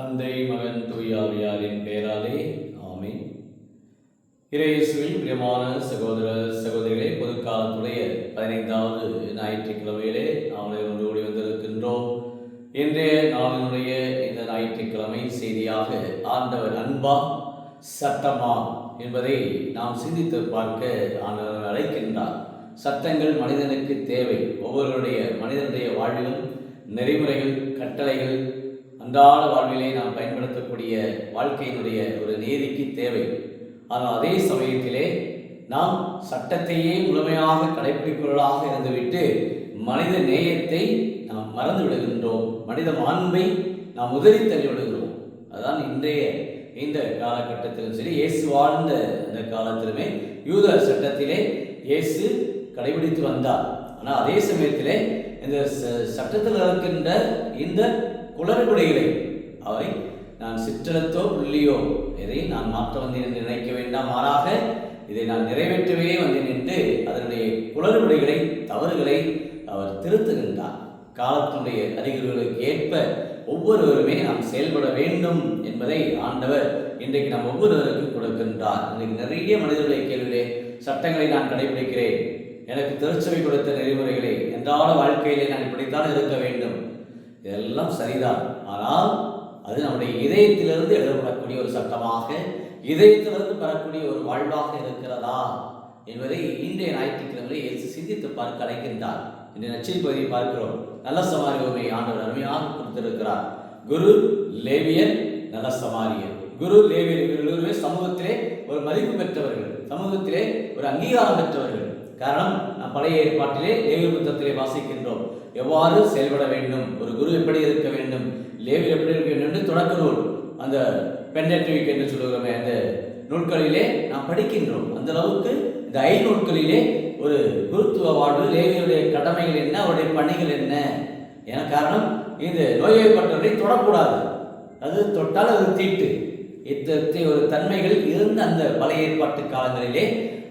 தந்தை மகன் தூய ஆவியாரின் பெயராலே ஆமென். இறையேசுவில் பிரியமான சகோதர சகோதரிகளே, பொதுக்காலத்துடைய 15வது ஞாயிற்றுக்கிழமையிலே நாம் ஒன்று கூடி வந்திருக்கின்றோம். இன்றைய நாளினுடைய இந்த ஞாயிற்றுக்கிழமை செய்தியாக ஆண்டவர் அன்பா சட்டமா என்பதை நாம் சிந்தித்து பார்க்க ஆண்டவர் அழைக்கின்றார். சட்டங்கள் மனிதனுக்கு தேவை. மனிதனுடைய வாழ்விலும் நெறிமுறைகள், கட்டளைகள் அன்றாட வாழ்விலே நாம் பயன்படுத்தக்கூடிய வாழ்க்கையினுடைய ஒரு நீதிக்கு தேவை. ஆனால் அதே சமயத்திலே நாம் சட்டத்தையே முழுமையாக கடைப்பிடிப்பவர்களாக இருந்துவிட்டு மனித நேயத்தை நாம் மறந்து விடுகின்றோம். மனித மாண்பை நாம் உதறி தள்ளி விடுகிறோம். அதுதான் இன்றைய இந்த காலகட்டத்திலும் சரி, இயேசு வாழ்ந்த இந்த காலத்திலுமே யூத சட்டத்திலே இயேசு கடைபிடித்து வந்தார். ஆனால் அதே சமயத்திலே இந்த சட்டத்தில் இருக்கின்ற இந்த குளறுபடிகளை அவை நான் சிற்றெழுத்தோ புள்ளியோ இதை நான் மாற்ற வந்தேன் என்று நினைக்க வேண்டாம், மாறாக இதை நான் நிறைவேற்றவே வந்தேன் என்று அதனுடைய குளறுபடிகளை, தவறுகளை அவர் திருத்துகின்றார். காலத்தினுடைய அறிகுறிகளுக்கு ஏற்ப ஒவ்வொருவருமே நாம் செயல்பட வேண்டும் என்பதை ஆண்டவர் இன்றைக்கு நாம் ஒவ்வொருவருக்கும் கொடுக்கின்றார். இன்றைக்கு நிறைய மனிதர்களுடைய கேள்விகளே, சட்டங்களை நான் கடைபிடிக்கிறேன், எனக்கு திருச்சபை கொடுத்த நெறிமுறைகளை அன்றாட வாழ்க்கையிலே நான் இப்படித்தான் இருக்க வேண்டும், இதெல்லாம் சரிதான். ஆனால் அது நம்முடைய இதயத்திலிருந்து எழுதப்படக்கூடிய ஒரு சட்டமாக, இதயத்திலிருந்து பெறக்கூடிய ஒரு வாழ்வாக இருக்கிறதா என்பதை இன்றைய ஞாயிற்றுக்கிழமையிலே இயேசு சிந்தித்து பார்க்க அழைக்கின்றார். இன்றைய நற்செய்தி பகுதியை பார்க்கிறோம். நல்ல சமாரியமை ஆண்டவர் அருமையாக கொடுத்திருக்கிறார். குரு, லேவியர், நல்ல சமாரியர். குரு, லேவியர் இவர்களுமே சமூகத்திலே ஒரு மதிப்பு பெற்றவர்கள், சமூகத்திலே ஒரு அங்கீகாரம் பெற்றவர்கள். காரணம், நாம் பழைய ஏற்பாட்டிலே லேவியர் புத்தகத்திலே வாசிக்கின்றோம் எவ்வாறு செயல்பட வேண்டும், ஒரு குரு எப்படி இருக்க வேண்டும், லேவியர் எப்படி இருக்க வேண்டும் என்று தொடக்க நூல், அந்த பெண்டெட்ரிக் என்று சொல்லுகிறோமே அந்த நூல்களிலே நாம் படிக்கின்றோம். அந்த அளவுக்கு இந்த 5 நூல்களிலே ஒரு குருத்துவ வாழ்வு, லேவியருடைய கடமைகள் என்ன, அவருடைய பணிகள் என்ன என. காரணம், இந்த நோய்வாய்ப்பட்டவர்களை தொடக்கூடாது, அது தொட்டால் அது தீட்டு, இத்தகைய ஒரு தன்மைகள் இருந்த அந்த பழைய ஏற்பாட்டு காலங்களிலே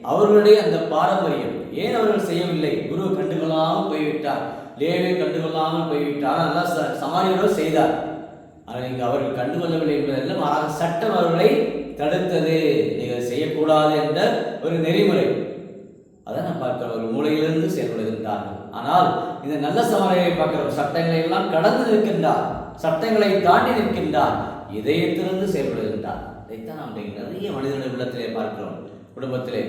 அவர்களுடைய அந்த பாரம்பரியம் ஏன் அவர்கள் செய்யவில்லை? குரு கண்டுகொள்ளாமல் போய்விட்டார், லேவியர் கண்டுகொள்ளாமல் போய்விட்டார், நல்லா சமாரியரோ செய்தார். ஆனால் இங்கு அவர்கள் கண்டுகொள்ளவில்லை என்பதல்ல, மாறாக சட்டம் அவர்களை தடுத்தது. நீங்கள் செய்யக்கூடாது என்ற ஒரு நெறிமுறை அதை நான் பார்க்கிறோம். ஒரு மூலையிலிருந்து செயல்படுகின்றார்கள். ஆனால் இந்த நல்ல சமாரியரை பார்க்கிறோம், சட்டங்களை எல்லாம் கடந்து நிற்கின்றார், சட்டங்களை தாண்டி நிற்கின்றார், இதயத்திலிருந்து செயல்படுகின்றார். இதைத்தான் நாம் நிறைய மனிதனுடைய உள்ளத்திலே பார்க்கிறோம். குடும்பத்திலே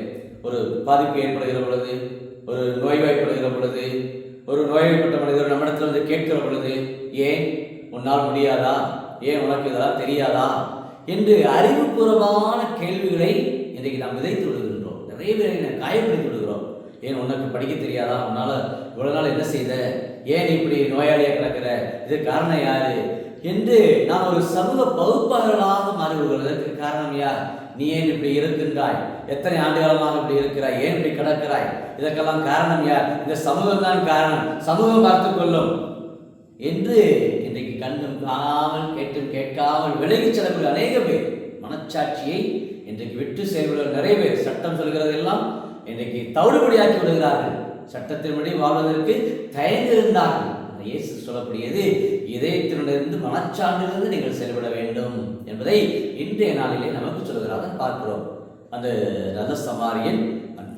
ஒரு பாதிப்பு ஏற்படுகிற பொழுது, ஒரு நோய்வாய்ப்படுகிற பொழுது, ஒரு நோய்வாய்ப்பட்ட மனிதர் நம்மிடத்தில் வந்து கேட்கிற பொழுது, ஏன் உன்னால் முடியாதா, ஏன் உனக்கு இதெல்லாம் தெரியாதா என்று அறிவுபூர்வமான கேள்விகளை இன்றைக்கு நாம் விதைத்து விடுகின்றோம். நிறைய பேரை காயப்படுத்தி விடுகிறோம். ஏன் உனக்கு படிக்க தெரியாதா, உன்னால் இவ்வளவு நாள் என்ன செய்த, ஏன் இப்படி நோயாளியாக கிடக்கிற, இது காரணம் யாரு என்று நாம் ஒரு சமூக பகுப்பாளர்களாக மாறிவிடுகிறோம். இதற்கு காரணம் யார்? நீ ஏன் இப்படி இருக்கின்றாய், எத்தனை ஆண்டு காலமாக இப்படி இருக்கிறாய், ஏன் இப்படி கிடக்கிறாய், இதற்கெல்லாம் காரணம் யார்? இந்த சமூகம் தான் காரணம், சமூகம் பார்த்துக் கொள்ளும் என்று இன்றைக்கு கண்ணும் காணாமல் கேட்டும் கேட்காமல் விலகி செல்லக்கூடிய அநேக பேர், மனச்சாட்சியை இன்றைக்கு விட்டு செயல்படுகிற நிறைய பேர், சட்டம் சொல்கிறதெல்லாம் இன்றைக்கு தவிடுபடியாக்கி விடுகிறார்கள், சட்டத்தின்படி வாழ்வதற்கு தயங்கிருந்தார்கள். இயேசு சொல்லக்கூடியது இதயத்திலிருந்து, மனச்சான்றிலிருந்து நீங்கள் செயல்பட வேண்டும் என்பதை இன்றைய நாளிலே நமக்கு சொல்கிறார். பார்க்கிறோம். அந்த நல்ல சமாரியன்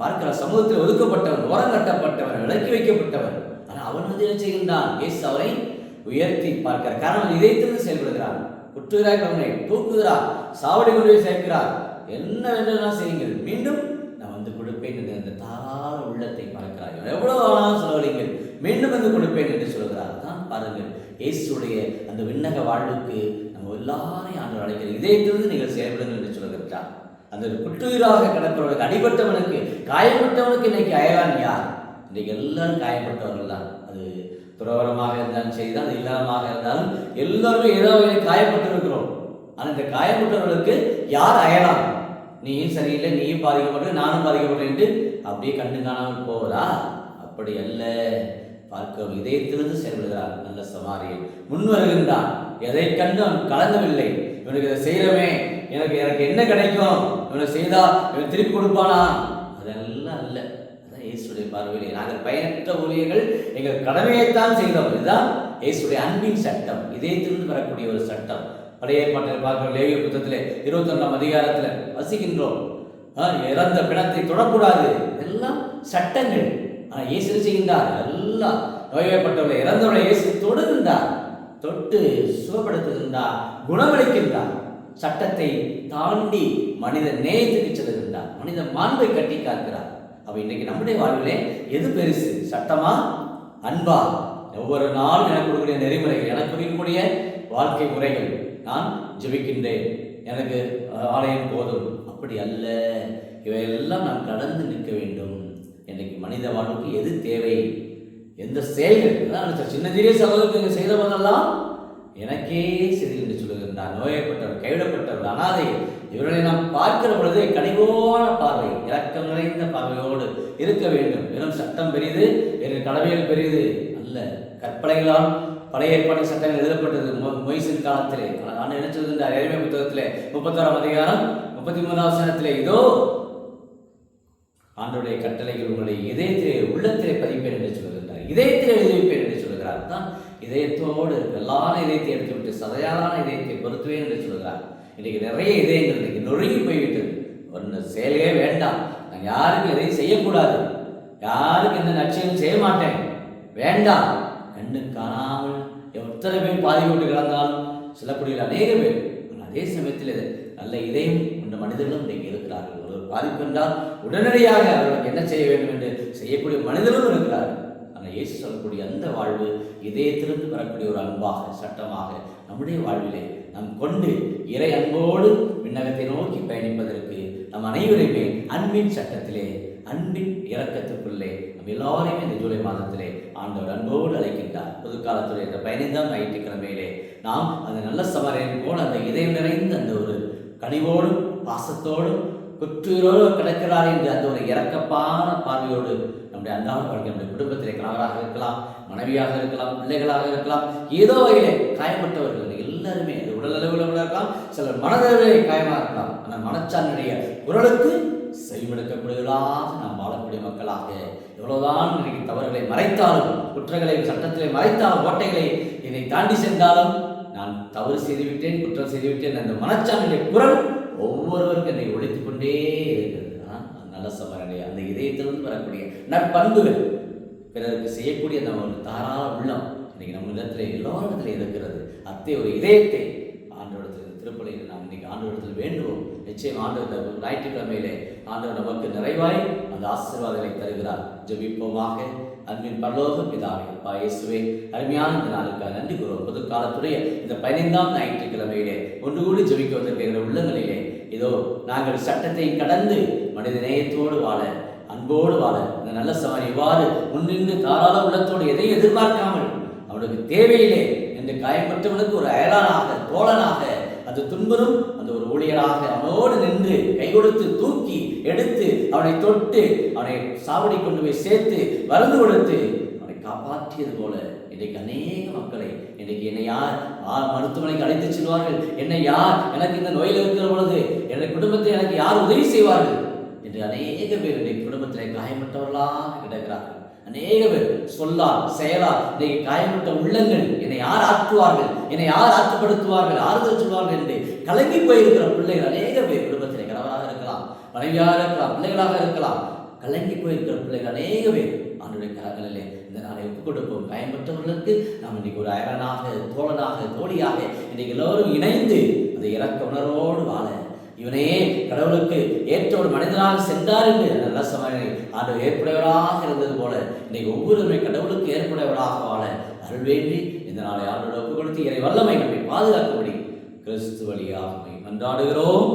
பார்க்கிற சமூகத்தில் ஒதுக்கப்பட்டவன், ஓரங்கட்டப்பட்டவன், விலக்கி வைக்கப்பட்டவன். ஆனால் அவன் வந்து என்ன செய்கின்றான்? இயேசு அவரை உயர்த்தி பார்க்கிறார். காரணம், இதயத்திலிருந்து செயல்படுகிறார். குற்றுகிறார், அவனை தூக்குகிறார், சாவடி கொண்டு சேர்க்கிறார். என்ன வேண்டாம் செய்யுங்கள், மீண்டும் நான் வந்து கொடுப்பேன் என்று அந்த தாராள உள்ளத்தை பார்க்கிறார்கள். எவ்வளவு ஆனாலும் செலவழிங்கள், மீண்டும் வந்து கொடுப்பேன் என்று சொல்கிறார். தான் பாருங்கள், இயேசுடைய அந்த விண்ணக வாழ்வுக்கு நம்ம எல்லாரையும் ஆண்டவர் அழைக்கிறார். இதயத்திலிருந்து நீங்கள் செயல்படுங்கள் என்று சொல்கிறார். அந்த குற்றுயிராக கிடக்கிறவனுக்கு, அடிபட்டவனுக்கு, காயப்பட்டவனுக்கு இன்னைக்கு அயலான் யார்? இன்றைக்கு எல்லாரும் காயப்பட்டவர்கள் தான். அது துறவரமாக இருந்தாலும் சரிதான், அது இல்லறமாக இருந்தாலும் எல்லாருமே ஏதோ காயப்பட்டிருக்கிறோம். ஆனால் இந்த காயப்பட்டவர்களுக்கு யார் அயலான்? நீயும் சரியில்லை, நீயும் பாதிக்கப்பட்ட, நானும் பாதிக்கப்பட்டேன் என்று அப்படியே கண்டு காணாமல் போவதா? அப்படி அல்ல. பார்க்க இதயத்திலிருந்து செயல்படுகிறார் நல்ல சமாரியன். முன் வருகின்றான், எதை கண்டு அவன் கலங்கவில்லை. இவனுக்கு இதை செய்யறமே, எனக்கு எனக்கு என்ன கிடைக்கும், இவனை செய்தா இவன் திருப்பி கொடுப்பானா, அதெல்லாம் அல்ல. அதான் இயேசுடைய பார்வையிலே நாங்கள் பயனற்ற ஊழியர்கள், எங்கள் கடமையைத்தான் செய்தோம். இதுதான் இயேசுடைய அன்பின் சட்டம், இதயத்திலிருந்து வரக்கூடிய ஒரு சட்டம். பழைய ஏற்பாட்டில் பார்க்கிற லேவிய புத்தகத்திலே 21ஆம் அதிகாரத்தில் வசிக்கின்றோம். இறந்த பிணத்தை தொடக்கூடாது, எல்லாம் சட்டங்கள். ஆனால் இயேசு செய்கின்றார், எல்லாம் நோய்வாய்ப்பட்டவர்களை இறந்தவர்களை இயேசு தொடுகின்றார், தொட்டு சுகப்படுத்துகின்றார், குணமளிக்கின்றார். சட்டத்தை தாண்டி மனித நேயத்துக்கு செல்கின்றார், மனித மாண்பை கட்டி காக்கிறார். அப்ப இன்னைக்கு நம்முடைய வாழ்விலே எது பெருசு? சட்டமா, அன்பா? ஒவ்வொரு நாளும் எனக்கு கொடுக்கக்கூடிய நெறிமுறைகள், எனக்கு இருக்கக்கூடிய வாழ்க்கை முறைகள், நான் ஜெபிக்கின்றேன், எனக்கு ஆலயம் போதும், அப்படி அல்ல. இவையெல்லாம் நான் கடந்து நிற்க வேண்டும். இன்னைக்கு மனித வாழ்வுக்கு எது தேவை? எந்த செயல்கள்? சின்னதிலே சகோதரர்கள் செய்த போதெல்லாம் எனக்கே சரி என்று சொல்லுகின்றார். நோயப்பட்டவர், கைவிடப்பட்டவர், அனாதை, இவர்களை நாம் பார்க்கிற பொழுது கனிவான பார்வை, இரக்கம் நிறைந்த பார்வையோடு இருக்க வேண்டும். வெறும் சட்டம் பெரிது, வேறு கடமைகள் பெரிது அல்ல. கற்பனைகளால் பழைய ஏற்பாட்டு சட்டங்கள் எழுதப்பட்டது மோசேயின் காலத்திலே. நான் என்ன சொல்கின்றார்? எரேமியா புத்தகத்திலே 31ஆம் அதிகாரம் 33ஆம் வசனத்திலே, இதோ ஆண்டவருடைய கட்டளைகள் உங்களுடைய இதயத்திலே, உள்ளத்திலே பதிப்பேன் என்று சொல்கின்றார். இதயத்திலே எழுதி வைப்பேன் என்று சொல்கிறார். தான் இதயத்தோடு எல்லான இதயத்தை எடுத்துவிட்டு சதையான இதயத்தை பொறுத்துவேன் என்று சொல்கிறார். இன்றைக்கு நிறைய இதயங்கள் இன்றைக்கு நொறுங்கி போய்விட்டது. ஒன்று செயலே வேண்டாம், நான் யாருக்கும் எதையும் செய்யக்கூடாது, யாருக்கு எந்த நட்சயம் செய்ய மாட்டேன், வேண்டாம். கண்ணு காணாமல் எத்தனை பேர் பாதிக்கப்பட்டு கிடந்தாலும் சொல்லக்கூடிய அநேக பேர். அதே சமயத்தில் நல்ல இதயம் கொண்ட மனிதர்களும் இன்றைக்கு இருக்கிறார்கள். ஒரு பாதிப்பு என்றால் உடனடியாக அவர்களுக்கு என்ன செய்ய வேண்டும் என்று செய்யக்கூடிய மனிதர்களும் இருக்கிறார்கள். ஆனால் இயேசு சொல்லக்கூடிய அந்த வாழ்வு இதயத்திலிருந்து வரக்கூடிய ஒரு அன்பாக, சட்டமாக நம்முடைய வாழ்விலே நாம் கொண்டு இறை அன்போடு விண்ணகத்தை நோக்கி பயணிப்பதற்கு நம் அனைவரையுமே அன்பின் சட்டத்திலே, அன்பின் இரக்கத்திற்குள்ளே நம்ம எல்லாரையுமே இந்த ஜூலை மாதத்திலே ஆண்டவர் அன்போடு அழைக்கின்றார். புதுக்காலத்துடைய இந்த 15ஆம் ஞாயிற்றுக்கிழமையிலே நாம் அந்த நல்ல சமரியன் போல அந்த இதயம் நிறைந்த அந்த ஒரு கனிவோடும் பாசத்தோடும் குற்றுயிரோடு கிடக்கிறார் என்று அந்த ஒரு இறக்கப்பான பார்வையோடு நம்முடைய அன்றாட வாழ்க்கை, நம்முடைய குடும்பத்திலே கணவராக இருக்கலாம், மனைவியாக இருக்கலாம், பிள்ளைகளாக இருக்கலாம், ஏதோ வகையிலே காயப்பட்டவர்கள் எல்லாருமே உடல் அளவில் இருக்கலாம், சிலர் மனதளவிலே காயமாக இருக்கலாம். ஆனால் மனச்சானுடைய குரலுக்கு செவிமடுக்கக்கூடியவர்களாக நாம் வாழக்கூடிய மக்களாக, எவ்வளவுதான் இன்றைக்கு தவறுகளை மறைத்தாலும், குற்றங்களை சட்டத்திலே மறைத்தாலும், ஓட்டைகளை இதை தாண்டி சென்றாலும், நான் தவறு செய்துவிட்டேன், குற்றம் செய்துவிட்டேன் அந்த மனச்சானுடைய குரல் ஒவ்வொருவருக்கும் என்னை ஒழித்துக் கொண்டே இருக்கிறது. நல்ல சமரனுடைய அந்த இதயத்திலிருந்து வரக்கூடிய நற்பண்புகள், பிறருக்கு செய்யக்கூடிய நம்ம ஒரு தாராள உள்ளம் இன்னைக்கு நம்ம இடத்துல எல்லாரிடத்துல இருக்கிறது. அத்தகைய ஒரு இதயத்தை ஆண்டவரிடத்தில் திருப்பலியில் நாம் இன்னைக்கு ஆண்டவரிடத்தில் வேண்டுவோம். நிச்சயம் ஆண்டவர் ஞாயிற்றுக்கிழமையிலே ஆண்டவர் நமக்கு நிறைவாய் அந்த ஆசீர்வாதங்களை தருகிறார். ஜெபிப்போமாக. அன்பின் பரலோக பிதாவே, அப்பா இயேசுவே, அருமையான இந்த நாளுக்காக நன்றி கூறுவோம். புது காலத்துடைய இந்த 15ஆம் ஞாயிற்றுக்கிழமையிலே ஒன்று கூடி ஜெபிக்குவதற்கு எங்கள் உள்ளங்களிலே இதோ நாங்கள் சட்டத்தை கடந்து மனித நேயத்தோடு வாழ, அன்போடு வாழ இந்த நல்ல சமரி இவ்வாறு முன்னின்று தாராள உள்ளத்தோடு எதையும் எதிர்பார்க்காமல் அவனுக்கு தேவையிலே என்று காயப்பட்டவனுக்கு ஒரு அயலானாக, தோழனாக, அந்த துன்பரும் அந்த ஒரு ஊழியராக அவனோடு நின்று கை கொடுத்து தூக்கி எடுத்து அவனை தொட்டு அவனை சாவடி கொண்டு போய் சேர்த்து மருந்து கொடுத்து அவனை காப்பாற்றியது போல இன்றைக்கு அநேக மக்களை இன்றைக்கு என்னை யார் மருத்துவமனைக்கு அழைத்து செல்வார்கள், என்னை யார் எனக்கு இந்த நோயில் இருக்கிற பொழுது என்னுடைய குடும்பத்தை எனக்கு யார் உதவி செய்வார்கள் என்று அநேக பேர் இன்றைக்கு குடும்பத்தில் காயப்பட்டவர்களாக கிடக்கிறார்கள். அநேக பேர் சொல்லால் செயலால் இன்றைக்கு காயப்பட்ட உள்ளங்கள் என்னை யார் ஆற்றுவார்கள், என்னை யார் ஆற்றுப்படுத்துவார்கள், ஆறுதல் சொல்வார்கள் என்று கலங்கி போயிருக்கிற பிள்ளைகள் அநேக பேர் குடும்பத்தில் கணவராக இருக்கலாம், மனைவியாக இருக்கலாம், பிள்ளைகளாக இருக்கலாம், கலங்கி போயிருக்கிற பிள்ளைகள் அநேக பேர் ஆண்டுடைய கரங்களிலே இந்த நாளை ஒப்புக் கொடுப்போம். காயப்பட்டவர்களுக்கு நாம் இன்னைக்கு ஒரு அயலனாக, தோழனாக, தோழியாக இன்னைக்கு எல்லோரும் இணைந்து அந்த இறக்க உணர்வோடு வாழ, இவனே கடவுளுக்கு ஏற்ற ஒரு மனிதனாக சென்றார் என்று நல்ல சமயனை ஆண்டவர் ஏற்புடையவராக இருந்தது போல இன்னைக்கு ஒவ்வொருவருமே கடவுளுக்கு ஏற்புடையவராக வாழ அருள் வேண்டி இந்த நாளை ஆண்டோடு ஒப்புக் கொடுத்து இறை வல்லமை நம்மை பாதுகாக்கும்படி கிறிஸ்து வழியாக மன்றாடுகிறோம்.